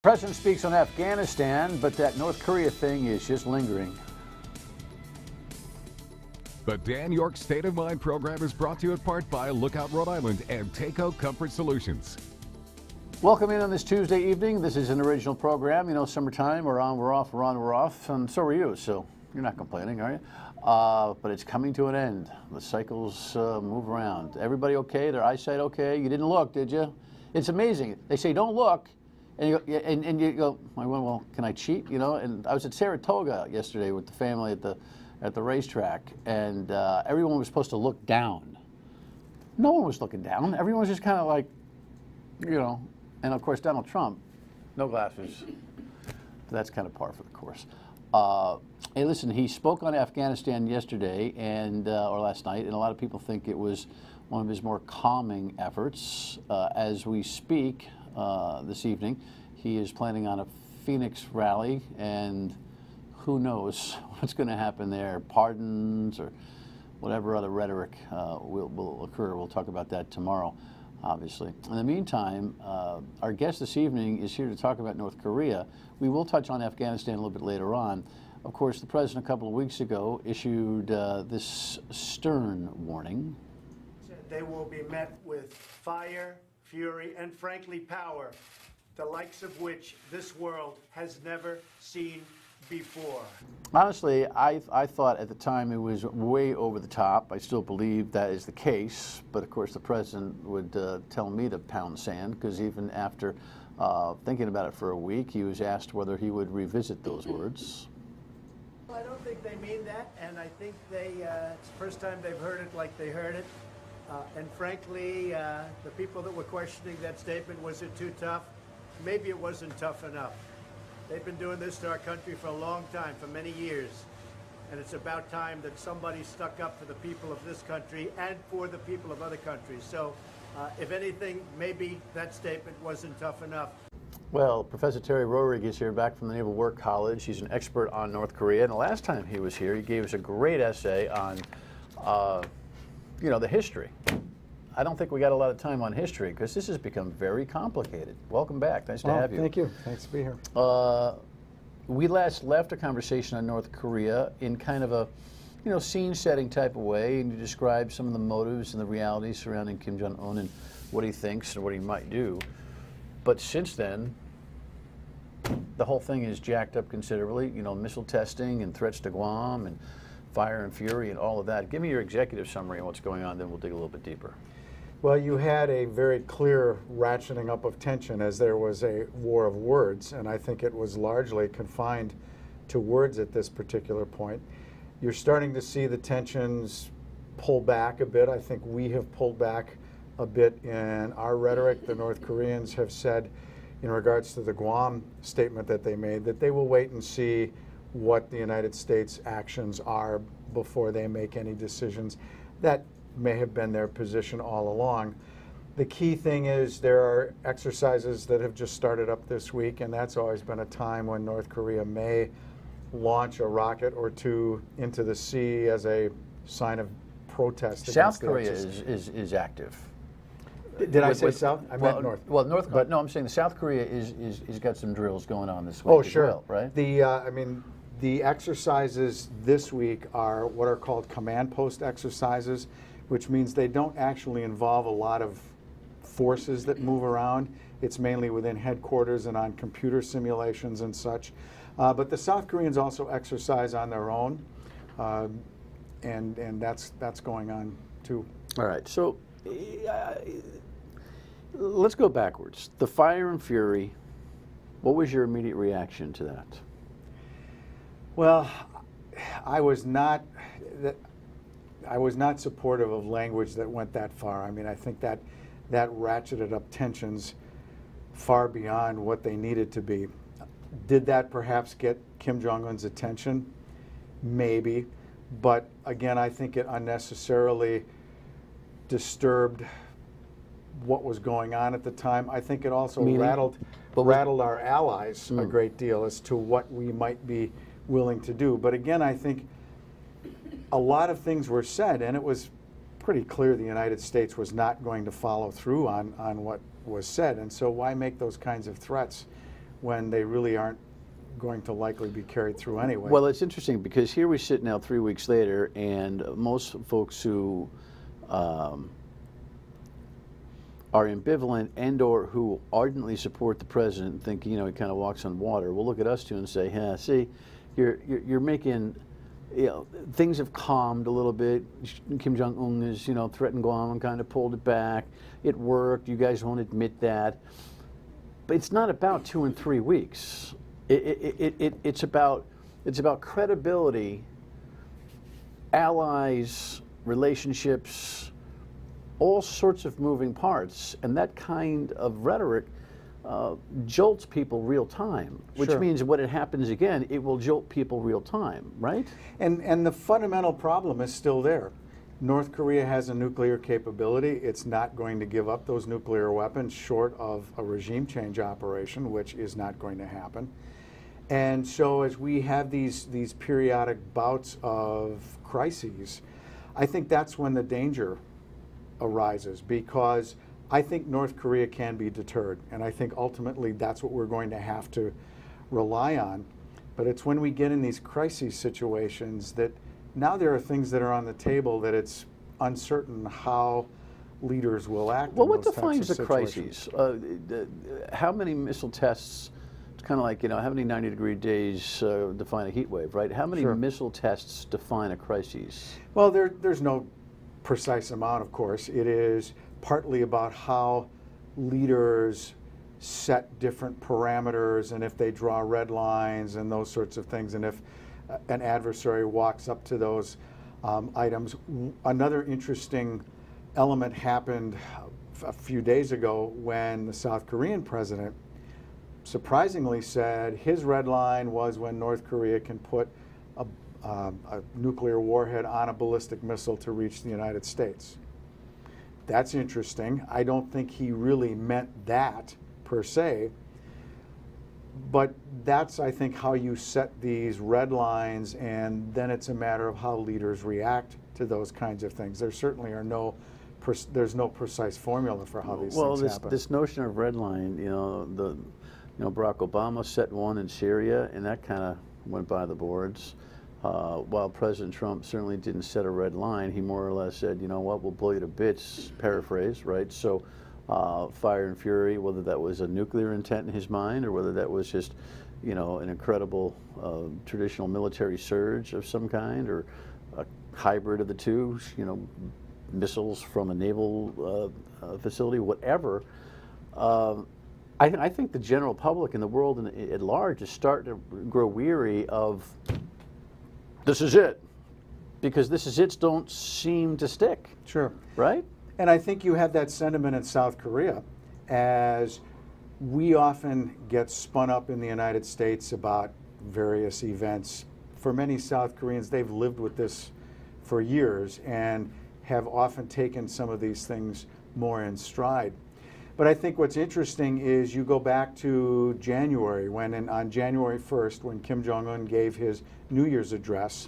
The president speaks on Afghanistan, but that North Korea thing is just lingering. The Dan York State of Mind program is brought to you in part by Lookout Rhode Island and Takeo Comfort Solutions. Welcome in on this Tuesday evening. This is an original program. You know, summertime, we're on, we're off, we're on, we're off, and so are you, so you're not complaining, are you? But it's coming to an end. The cycles move around. Everybody okay? Their eyesight okay? You didn't look, did you? It's amazing. They say don't look, and you go, well, can I cheat? You know, and I was at Saratoga yesterday with the family at the racetrack, and everyone was supposed to look down. No one was looking down. Everyone was just kind of like, you know, and of course Donald Trump, no glasses. That's kind of par for the course. Hey, listen, he spoke on Afghanistan yesterday and or last night, and a lot of people think it was one of his more calming efforts. As we speak this evening, he is planning on a Phoenix rally, and who knows what's going to happen there, pardons or whatever other rhetoric will occur. We'll talk about that tomorrow, obviously. In the meantime, our guest this evening is here to talk about North Korea. We will touch on Afghanistan a little bit later on. Of course, the president a couple of weeks ago issued this stern warning. They will be met with fire, fury, and frankly power, the likes of which this world has never seen before. Honestly, I thought at the time it was way over the top. I still believe that is the case, but of course the president would tell me to pound sand, because even after thinking about it for a week, he was asked whether he would revisit those words. Well, I don't think they mean that, and I think it's the first time they've heard it like they heard it. And frankly, the people that were questioning that statement, was it too tough? Maybe it wasn't tough enough. They've been doing this to our country for a long time, for many years. And it's about time that somebody stuck up for the people of this country and for the people of other countries. So, if anything, maybe that statement wasn't tough enough. Well, Professor Terence Roehrig is here back from the Naval War College. He's an expert on North Korea. And the last time he was here, he gave us a great essay on, you know, the history. I don't think we got a lot of time on history because this has become very complicated. Welcome back. Nice to have you. Thank you. Thanks to be here. We last left a conversation on North Korea in kind of a, you know, scene-setting type of way, and you described some of the motives and the realities surrounding Kim Jong-un and what he thinks and what he might do. But since then, the whole thing is jacked up considerably. You know, missile testing and threats to Guam and fire and fury and all of that. Give me your executive summary on what's going on, then we'll dig a little bit deeper. Well, you had a very clear ratcheting up of tension as there was a war of words, and I think it was largely confined to words at this particular point. You're starting to see the tensions pull back a bit. I think we have pulled back a bit in our rhetoric. The North Koreans have said, in regards to the Guam statement that they made, that they will wait and see what the United States' actions are before they make any decisions. That may have been their position all along. The key thing is there are exercises that have just started up this week, and that's always been a time when North Korea may launch a rocket or two into the sea as a sign of protest. South Korea is active. Did I say South? I meant North. Well, North, but no, I'm saying the South Korea is got some drills going on this week. Oh, sure. As well, right? I mean, the exercises this week are what are called command post exercises, which means they don't actually involve a lot of forces that move around. It's mainly within headquarters and on computer simulations and such. But the South Koreans also exercise on their own, and that's going on too. All right, so let's go backwards. The fire and fury, what was your immediate reaction to that? Well, I was not supportive of language that went that far. I mean, I think that ratcheted up tensions far beyond what they needed to be. Did that perhaps get Kim Jong-un's attention? Maybe. But again, I think it unnecessarily disturbed what was going on at the time. I think it also rattled our allies a great deal as to what we might be willing to do. But again, I think a lot of things were said, and it was pretty clear the United States was not going to follow through on what was said. And so why make those kinds of threats when they really aren't going to likely be carried through anyway. Well, it's interesting because here we sit now 3 weeks later, and most folks who are ambivalent and or who ardently support the president, think, you know, he kind of walks on water, will look at us two and say, yeah, see, you're making, you know, things have calmed a little bit. Kim Jong-un has, you know, threatened Guam and kind of pulled it back. It worked. You guys won't admit that. But it's not about 2 and 3 weeks. It's about credibility, allies, relationships, all sorts of moving parts, and that kind of rhetoric jolts people real time, which Sure. means when it happens again, it will jolt people real time, right? And the fundamental problem is still there. North Korea has a nuclear capability. It's not going to give up those nuclear weapons short of a regime change operation, which is not going to happen. And so as we have these periodic bouts of crises, I think that's when the danger arises, because I think North Korea can be deterred, and I think ultimately that's what we're going to have to rely on. But it's when we get in these crisis situations that now there are things that are on the table that it's uncertain how leaders will act. Well, in what those defines types a of crisis? situations. How many missile tests? It's kind of like, you know, how many 90-degree days define a heat wave, right? How many Sure. missile tests define a crisis? Well, there's no precise amount, of course. It is partly about how leaders set different parameters and if they draw red lines and those sorts of things, and if an adversary walks up to those items. Another interesting element happened a few days ago when the South Korean president surprisingly said his red line was when North Korea can put a nuclear warhead on a ballistic missile to reach the United States. That's interesting. I don't think he really meant that per se, but that's, I think, how you set these red lines, and then it's a matter of how leaders react to those kinds of things. There certainly are there's no precise formula for how these things happen. This notion of red line, Barack Obama set one in Syria, and that kind of went by the boards. While President Trump certainly didn't set a red line, he more or less said, you know what, we'll blow you to bits, paraphrase, right? So fire and fury, whether that was a nuclear intent in his mind or whether that was just, you know, an incredible traditional military surge of some kind, or a hybrid of the two, you know, missiles from a naval facility, whatever. I think the general public and the world at large is starting to grow weary of this is it, because this is it don't seem to stick. Sure. Right? And I think you have that sentiment in South Korea, as we often get spun up in the United States about various events. For many South Koreans, they've lived with this for years and have often taken some of these things more in stride. But I think what's interesting is you go back to January, on January 1st, when Kim Jong-un gave his New Year's address,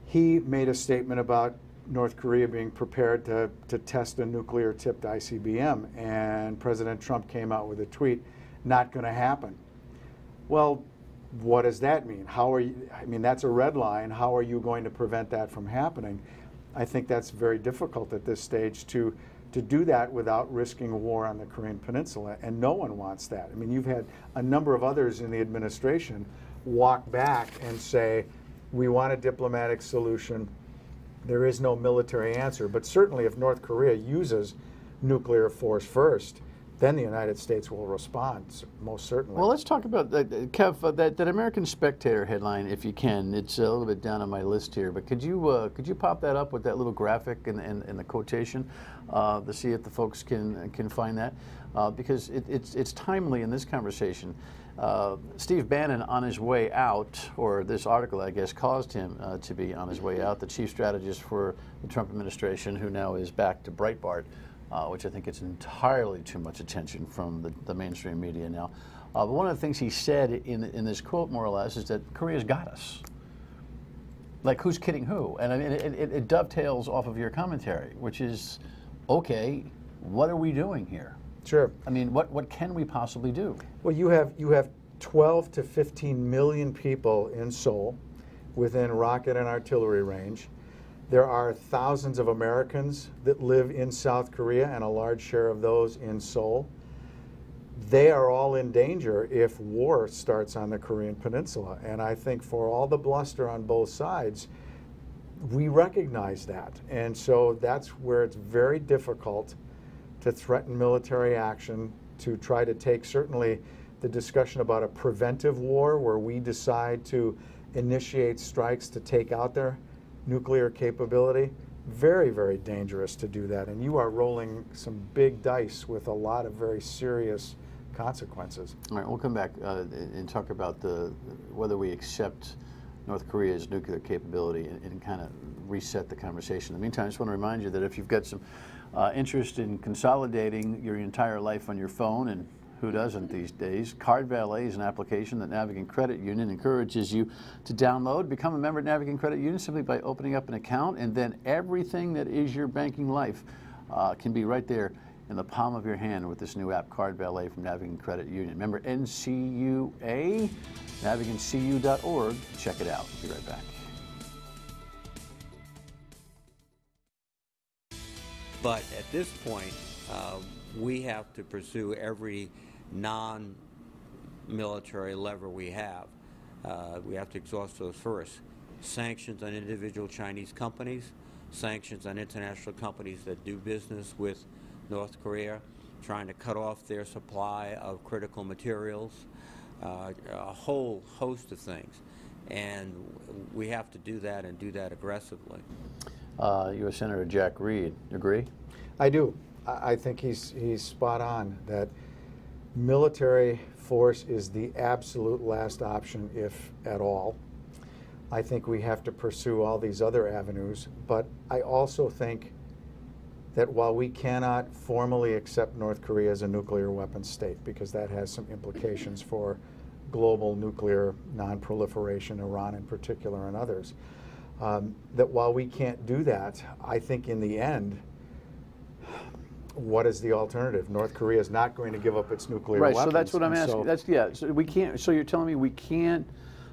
he made a statement about North Korea being prepared to test a nuclear-tipped ICBM, and President Trump came out with a tweet, not going to happen. Well, what does that mean? That's a red line. How are you going to prevent that from happening? I think that's very difficult at this stage to do that without risking a war on the Korean Peninsula, and no one wants that. I mean, you've had a number of others in the administration walk back and say, we want a diplomatic solution. There is no military answer. But certainly if North Korea uses nuclear force first, then the United States will respond, most certainly. Well, let's talk about that, Kev, that American Spectator headline, if you can. It's a little bit down on my list here, but could you pop that up with that little graphic and the quotation to see if the folks can find that? Because it's timely in this conversation. Steve Bannon, on his way out, or this article, I guess, caused him to be on his way out, the chief strategist for the Trump administration, who now is back to Breitbart, which I think gets entirely too much attention from the mainstream media now. But one of the things he said in this quote, more or less, is that Korea's got us. Like, who's kidding who? And I mean, it dovetails off of your commentary, which is, okay, what are we doing here? Sure. I mean, what can we possibly do? Well, you have 12 to 15 million people in Seoul within rocket and artillery range. There are thousands of Americans that live in South Korea, and a large share of those in Seoul. They are all in danger if war starts on the Korean Peninsula. And I think for all the bluster on both sides, we recognize that. And so that's where it's very difficult to threaten military action, to try to take certainly the discussion about a preventive war where we decide to initiate strikes to take out their nuclear capability. Very, very dangerous to do that. And you are rolling some big dice with a lot of very serious consequences. All right, we'll come back and talk about whether we accept North Korea's nuclear capability and kind of reset the conversation. In the meantime, I just want to remind you that if you've got some interest in consolidating your entire life on your phone, and who doesn't these days, Card Valet is an application that Navigant Credit Union encourages you to download. Become a member of Navigant Credit Union simply by opening up an account, and then everything that is your banking life can be right there in the palm of your hand with this new app, Card Valet from Navigant Credit Union. Member NCUA, navigantcu.org. Check it out. Be right back. But at this point, we have to pursue every non-military lever we have. We have to exhaust those first. Sanctions on individual Chinese companies, sanctions on international companies that do business with North Korea, trying to cut off their supply of critical materials, a whole host of things. And we have to do that and do that aggressively. U.S. Senator Jack Reed, agree? I do. I think he's spot on that military force is the absolute last option, if at all. I think we have to pursue all these other avenues, but I also think that while we cannot formally accept North Korea as a nuclear weapons state, because that has some implications for global nuclear non-proliferation, Iran in particular and others, that while we can't do that, I think in the end, what is the alternative? North Korea is not going to give up its nuclear weapons. Right, so that's what I'm asking. So we can't. So you're telling me we can't.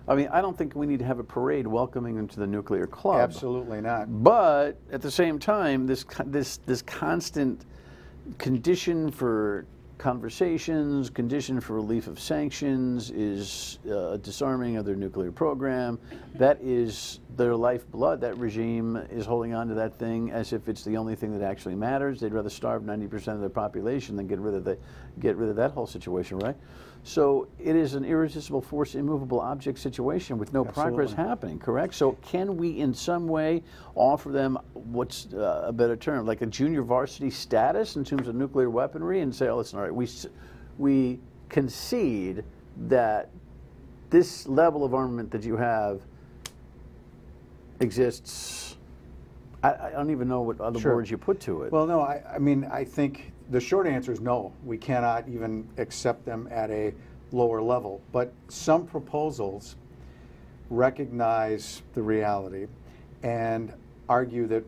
I mean, I don't think we need to have a parade welcoming them to the nuclear club. Absolutely not. But at the same time, this constant condition for conversations, condition for relief of sanctions is disarming of their nuclear program. That is their lifeblood. That regime is holding on to that thing as if it's the only thing that actually matters. They'd rather starve 90% of their population than get rid of that whole situation, right? So it is an irresistible force, immovable object situation with no progress happening, correct? So can we in some way offer them, what's a better term, like a junior varsity status in terms of nuclear weaponry and say, oh, listen, all right, we concede that this level of armament that you have exists. I don't even know what other words you put to it. Well, no, I mean, I think the short answer is no. We cannot even accept them at a lower level. But some proposals recognize the reality and argue that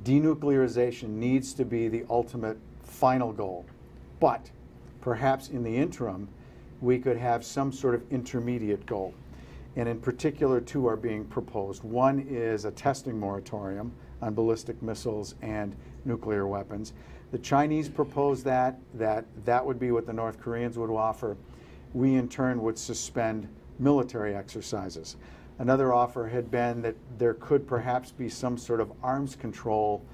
denuclearization needs to be the ultimate final goal. But perhaps in the interim, we could have some sort of intermediate goal. And in particular, two are being proposed. One is a testing moratorium on ballistic missiles and nuclear weapons. The Chinese propose that would be what the North Koreans would offer. We in turn would suspend military exercises. Another offer had been that there could perhaps be some sort of arms control,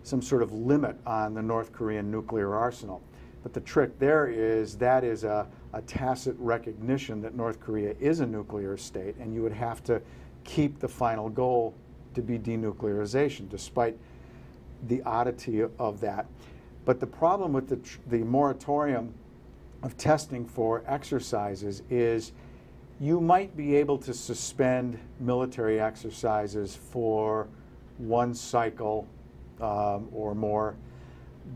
some sort of limit on the North Korean nuclear arsenal. But the trick there is that is a tacit recognition that North Korea is a nuclear state, and you would have to keep the final goal to be denuclearization, despite the oddity of that. But the problem with the moratorium of testing for exercises is you might be able to suspend military exercises for one cycle or more,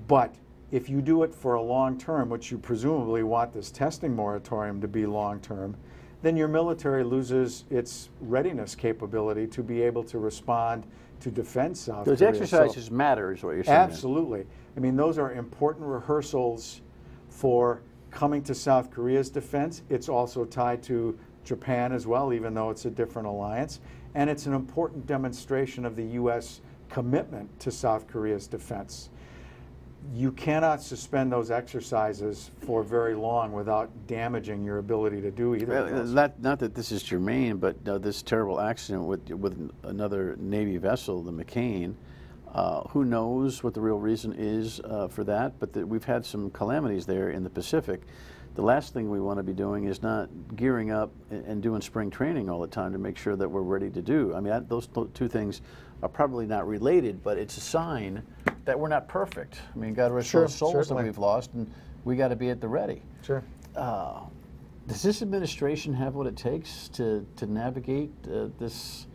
but if you do it for a long term, which you presumably want this testing moratorium to be long term, then your military loses its readiness capability to be able to respond to defend South Korea. Those exercises matter is what you're saying. Absolutely. I mean, those are important rehearsals for coming to South Korea's defense. It's also tied to Japan as well, even though it's a different alliance. And it's an important demonstration of the U.S. commitment to South Korea's defense. You cannot suspend those exercises for very long without damaging your ability to do either of those. Not that this is germane, but this terrible accident with another Navy vessel, the McCain. Who knows what the real reason is for that, but we've had some calamities there in the Pacific. The last thing we want to be doing is not gearing up and doing spring training all the time to make sure that we're ready to do. I mean, those two things are probably not related, but it's a sign that we're not perfect. I mean, God rest those souls certainly. that we've lost, and we got to be at the ready. Sure. Does this administration have what it takes to navigate this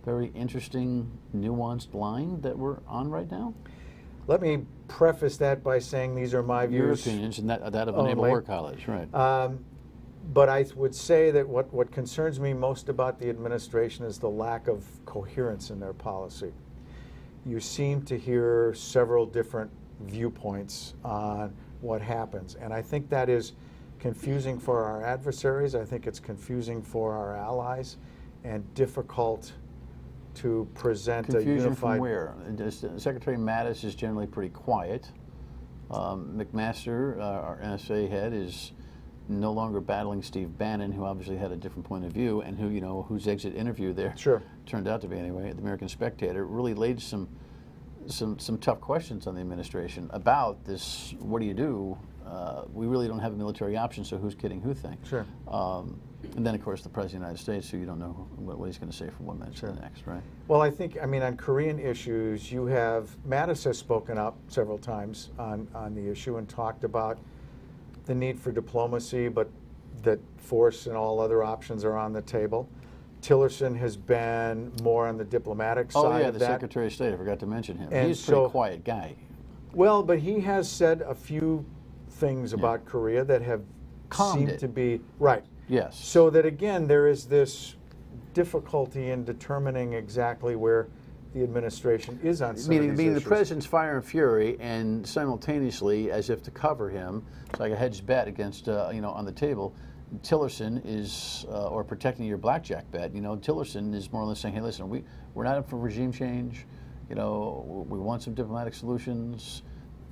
very interesting, nuanced line that we're on right now? Let me preface that by saying these are my Your views. opinions and that of the Naval War College, right? But I would say that what concerns me most about the administration is the lack of coherence in their policy. You seem to hear several different viewpoints on what happens, and I think that is confusing for our adversaries. I think it's confusing for our allies and difficult to present Confusion a unified... from where? Secretary Mattis is generally pretty quiet. McMaster, our NSA head, is no longer battling Steve Bannon, who obviously had a different point of view, and who, you know, whose exit interview there turned out to be, anyway, at the American Spectator, really laid some tough questions on the administration about this. What do you do? We really don't have a military option, so who's kidding who thing? Sure. And then, of course, the President of the United States, who you don't know what he's going to say from one minute to the next, right? Well, I think, I mean, on Korean issues, you have, Mattis has spoken up several times on the issue and talked about the need for diplomacy, but that force and all other options are on the table. Tillerson has been more on the diplomatic side of that. Oh, yeah, the Secretary of State, I forgot to mention him. And He's a pretty quiet guy. Well, but he has said a few things about Korea that have seemed to be, right. Yes. So that, again, there is this difficulty in determining exactly where the administration is on some of these Meaning issues. the president's fire and fury, and simultaneously, as if to cover him, it's like a hedged bet against, you know, on the table. Tillerson is, or protecting your blackjack bet. You know, Tillerson is more or less saying, "Hey, listen, we're not up for regime change. You know, we want some diplomatic solutions.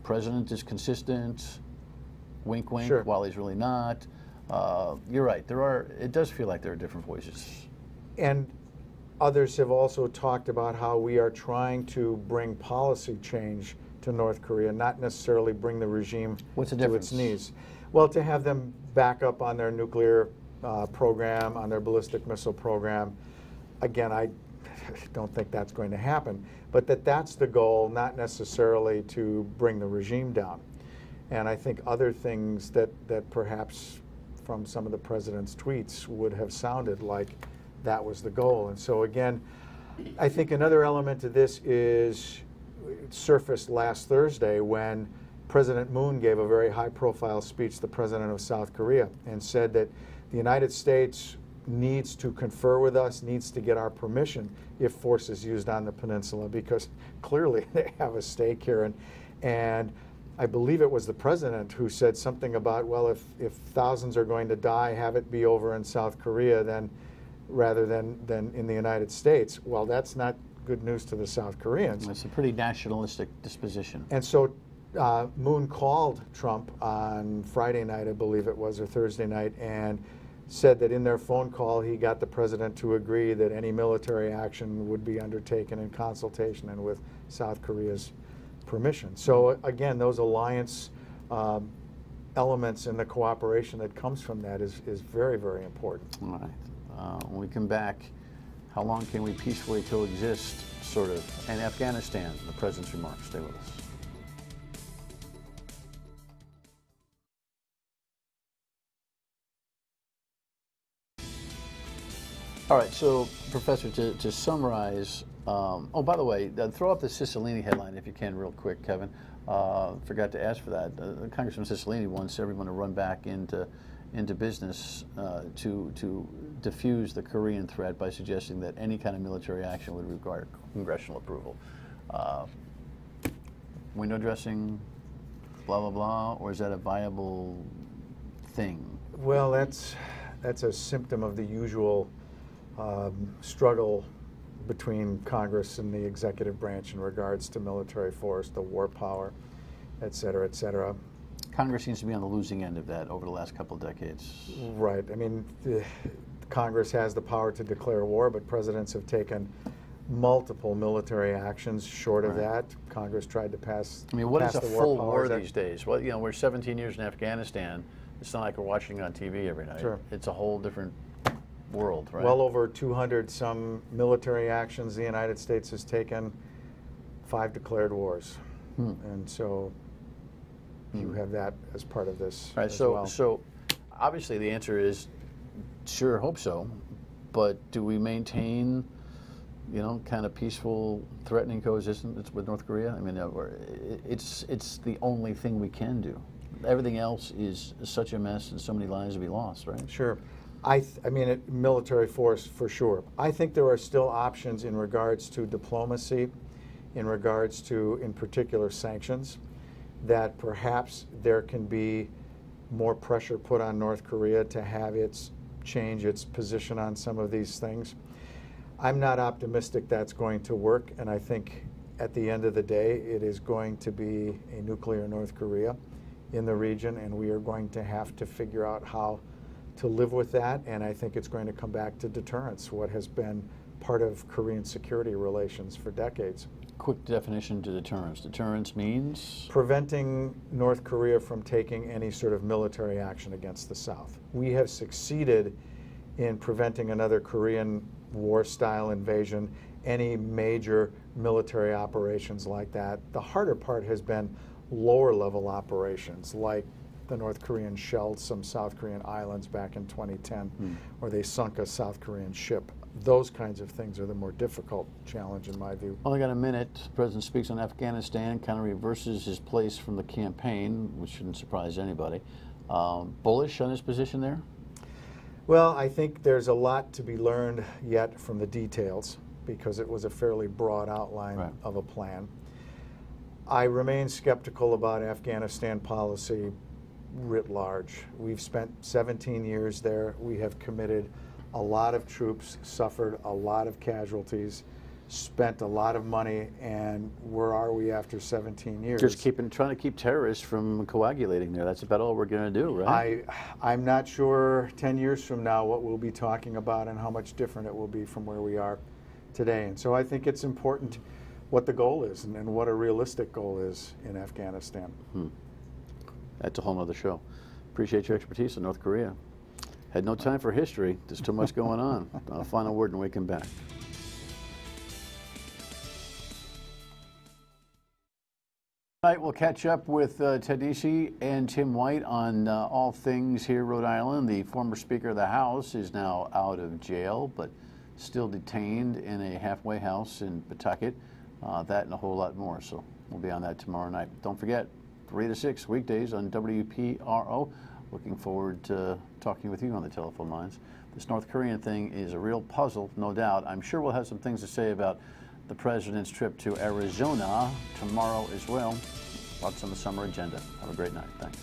President is consistent. Wink, wink. Sure. While he's really not." You're right. It does feel like there are different voices. And others have also talked about how we are trying to bring policy change to North Korea, not necessarily bring the regime to its knees. Well, to have them back up on their nuclear program, on their ballistic missile program, again, I don't think that's going to happen. But that's the goal, not necessarily to bring the regime down. And I think other things that perhaps from some of the president's tweets would have sounded like that was the goal. And so again, I think another element to this is it surfaced last Thursday when President Moon gave a very high-profile speech to the president of South Korea and said that the United States needs to confer with us, needs to get our permission if force is used on the peninsula, because clearly they have a stake here. And I believe it was the president who said something about, well, if thousands are going to die, have it be over in South Korea then rather than in the United States. Well, that's not good news to the South Koreans. It's a pretty nationalistic disposition. And so Moon called Trump on Friday night, I believe it was, or Thursday night, and said that in their phone call he got the president to agree that any military action would be undertaken in consultation and with South Korea's permission. So again, those alliance elements in the cooperation that comes from that is very, very important. All right. When we come back, how long can we peacefully coexist, sort of, and Afghanistan, the president's remarks. Stay with us. All right, so, Professor, to summarize, oh, by the way, throw up the Cicilline headline if you can real quick, Kevin. Forgot to ask for that. Congressman Cicilline wants everyone to run back into business to diffuse the Korean threat by suggesting that any kind of military action would require congressional approval. Window dressing? blah, blah, blah, or is that a viable thing? Well, that's a symptom of the usual struggle between Congress and the executive branch in regards to military force, the war power, et cetera, et cetera. Congress seems to be on the losing end of that over the last couple of decades. Right. I mean, Congress has the power to declare war, but presidents have taken multiple military actions short of that. Congress tried to pass. I mean, what is a full war Act. these days? Well, you know, we're 17 years in Afghanistan. It's not like we're watching on TV every night. Sure. It's a whole different world, right? Well over 200 some military actions the United States has taken, 5 declared wars. And so you have that as part of this right. as So, well. so obviously the answer is sure, hope so. But do we maintain, you know, kind of peaceful, threatening coexistence with North Korea? I mean, it's the only thing we can do. Everything else is such a mess and so many lives to be lost, right? Sure. I mean, military force for sure. I think there are still options in regards to diplomacy, in regards to, in particular, sanctions, that perhaps there can be more pressure put on North Korea to have its change its position on some of these things. I'm not optimistic that's going to work, and I think at the end of the day, it is going to be a nuclear North Korea in the region, and we are going to have to figure out how to live with that, and I think it's going to come back to deterrence, what has been part of Korean security relations for decades. Quick definition to deterrence. Deterrence means? Preventing North Korea from taking any sort of military action against the South. We have succeeded in preventing another Korean war-style invasion, any major military operations like that. The harder part has been lower-level operations, like the North Koreans shelled some South Korean islands back in 2010, or they sunk a South Korean ship. Those kinds of things are the more difficult challenge in my view. Only got a minute. The president speaks on Afghanistan, kind of reverses his place from the campaign, which shouldn't surprise anybody. Bullish on his position there? Well, I think there's a lot to be learned yet from the details, because it was a fairly broad outline of a plan. I remain skeptical about Afghanistan policy writ large. We've spent 17 years there. We have committed a lot of troops, suffered a lot of casualties, spent a lot of money, and where are we after 17 years? Just trying to keep terrorists from coagulating there. That's about all we're going to do, right? I'm not sure 10 years from now what we'll be talking about and how much different it will be from where we are today. And so I think it's important what the goal is and what a realistic goal is in Afghanistan. That's a whole other show. Appreciate your expertise on North Korea. Had no time for history. There's too much going on. Final word and we come back. Tonight we'll catch up with Ted Nesi and Tim White on all things here, Rhode Island. The former Speaker of the House is now out of jail, but still detained in a halfway house in Pawtucket. That and a whole lot more. So we'll be on that tomorrow night. Don't forget, 3 to 6 weekdays on WPRO. Looking forward to talking with you on the telephone lines. This North Korean thing is a real puzzle, no doubt. I'm sure we'll have some things to say about the president's trip to Arizona tomorrow as well. Lots on the summer agenda. Have a great night. Thanks.